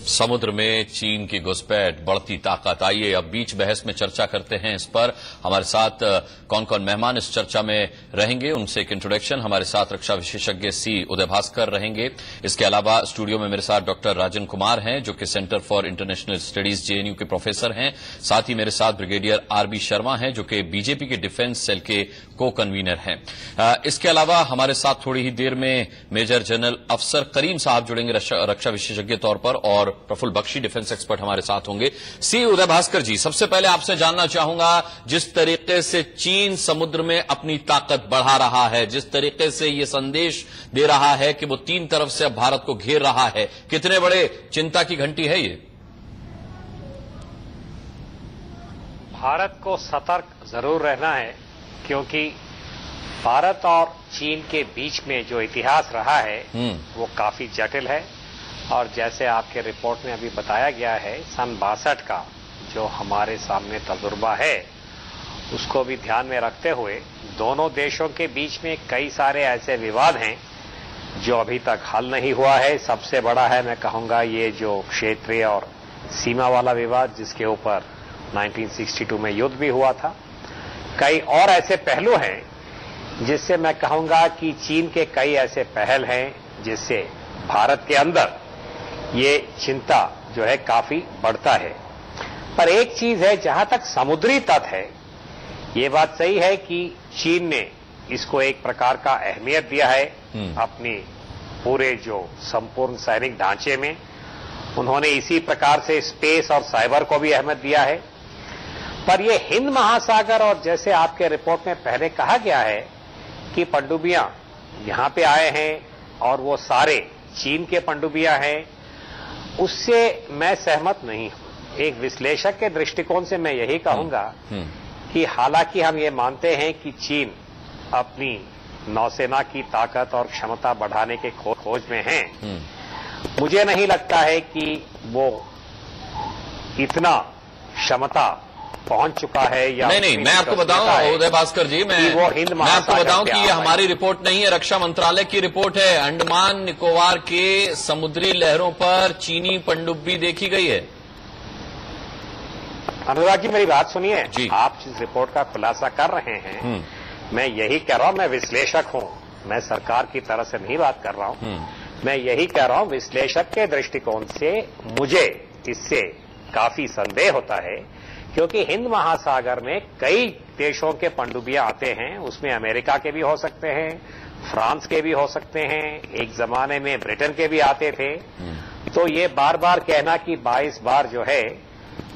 समुद्र में चीन की घुसपैठ, बढ़ती ताकत। आइए अब बीच बहस में चर्चा करते हैं इस पर। हमारे साथ कौन कौन मेहमान इस चर्चा में रहेंगे, उनसे एक इंट्रोडक्शन। हमारे साथ रक्षा विशेषज्ञ सी उदय भास्कर रहेंगे। इसके अलावा स्टूडियो में मेरे साथ डॉक्टर राजन कुमार हैं, जो कि centre for international studies JNU के प्रोफेसर हैं। साथ ही मेरे साथ ब्रिगेडियर आरबी शर्मा हैं, जो कि बीजेपी के डिफेंस सेल के को कन्वीनर हैं। इसके अलावा हमारे साथ थोड़ी ही देर में मेजर जनरल अफसर करीम साहब जुड़ेंगे रक्षा विशेषज्ञ तौर पर, और प्रफुल्ल बख्शी डिफेंस एक्सपर्ट हमारे साथ होंगे। सी उदय भास्कर जी, सबसे पहले आपसे जानना चाहूंगा, जिस तरीके से चीन समुद्र में अपनी ताकत बढ़ा रहा है, जिस तरीके से ये संदेश दे रहा है कि वो तीन तरफ से अब भारत को घेर रहा है, कितने बड़े चिंता की घंटी है ये? भारत को सतर्क जरूर रहना है, क्योंकि भारत और चीन के बीच में जो इतिहास रहा है वो काफी जटिल है। और जैसे आपके रिपोर्ट में अभी बताया गया है, सन 62 का जो हमारे सामने तजुर्बा है, उसको भी ध्यान में रखते हुए दोनों देशों के बीच में कई सारे ऐसे विवाद हैं जो अभी तक हल नहीं हुआ है। सबसे बड़ा है, मैं कहूंगा, ये जो क्षेत्रीय और सीमा वाला विवाद, जिसके ऊपर 1962 में युद्ध भी हुआ था। कई और ऐसे पहलू हैं जिससे मैं कहूंगा कि चीन के कई ऐसे पहल हैं जिससे भारत के अंदर ये चिंता जो है काफी बढ़ता है। पर एक चीज है, जहां तक समुद्री तट है, ये बात सही है कि चीन ने इसको एक प्रकार का अहमियत दिया है अपनी पूरे जो संपूर्ण सैनिक ढांचे में। उन्होंने इसी प्रकार से स्पेस और साइबर को भी अहमियत दिया है। पर ये हिंद महासागर, और जैसे आपके रिपोर्ट में पहले कहा गया है कि पनडुब्बियां यहां पे आए हैं और वो सारे चीन के पनडुब्बियां हैं, उससे मैं सहमत नहीं हूं। एक विश्लेषक के दृष्टिकोण से मैं यही कहूंगा कि हालांकि हम ये मानते हैं कि चीन अपनी नौसेना की ताकत और क्षमता बढ़ाने के खोज में है, मुझे नहीं लगता है कि वो इतना क्षमता पहुंच चुका है या नहीं, मैं आपको बताऊं उदय भास्कर जी, मैं आपको बताऊं कि ये हमारी रिपोर्ट नहीं है, रक्षा मंत्रालय की रिपोर्ट है। अंडमान निकोबार के समुद्री लहरों पर चीनी पनडुब्बी देखी गई है। अनुराग जी, मेरी बात सुनिए। आप जिस रिपोर्ट का खुलासा कर रहे हैं, मैं यही कह रहा हूं, मैं विश्लेषक हूं, मैं सरकार की तरफ से नहीं बात कर रहा हूं। मैं यही कह रहा हूं, विश्लेषक के दृष्टिकोण से मुझे इससे काफी संदेह होता है, क्योंकि हिंद महासागर में कई देशों के पनडुब्बियां आते हैं। उसमें अमेरिका के भी हो सकते हैं, फ्रांस के भी हो सकते हैं, एक जमाने में ब्रिटेन के भी आते थे। तो ये बार बार कहना कि 22 बार जो है,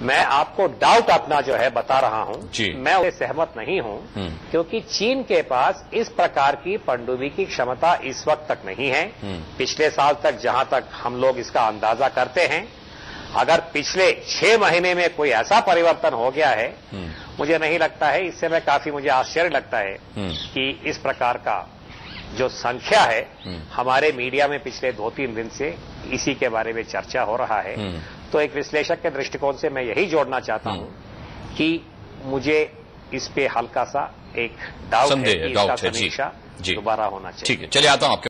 मैं आपको डाउट अपना जो है बता रहा हूं, मैं उससे सहमत नहीं हूं, क्योंकि चीन के पास इस प्रकार की पनडुब्बी की क्षमता इस वक्त तक नहीं है। पिछले साल तक, जहां तक हम लोग इसका अंदाजा करते हैं, अगर पिछले 6 महीने में कोई ऐसा परिवर्तन हो गया है, मुझे नहीं लगता है। इससे मुझे आश्चर्य लगता है कि इस प्रकार का जो संख्या है, हमारे मीडिया में पिछले 2-3 दिन से इसी के बारे में चर्चा हो रहा है। तो एक विश्लेषक के दृष्टिकोण से मैं यही जोड़ना चाहता हूं कि मुझे इस पे हल्का सा एक डाउट है कि इसका समीक्षा दोबारा होना चाहिए। ठीक है, चलिए आता हूं आपके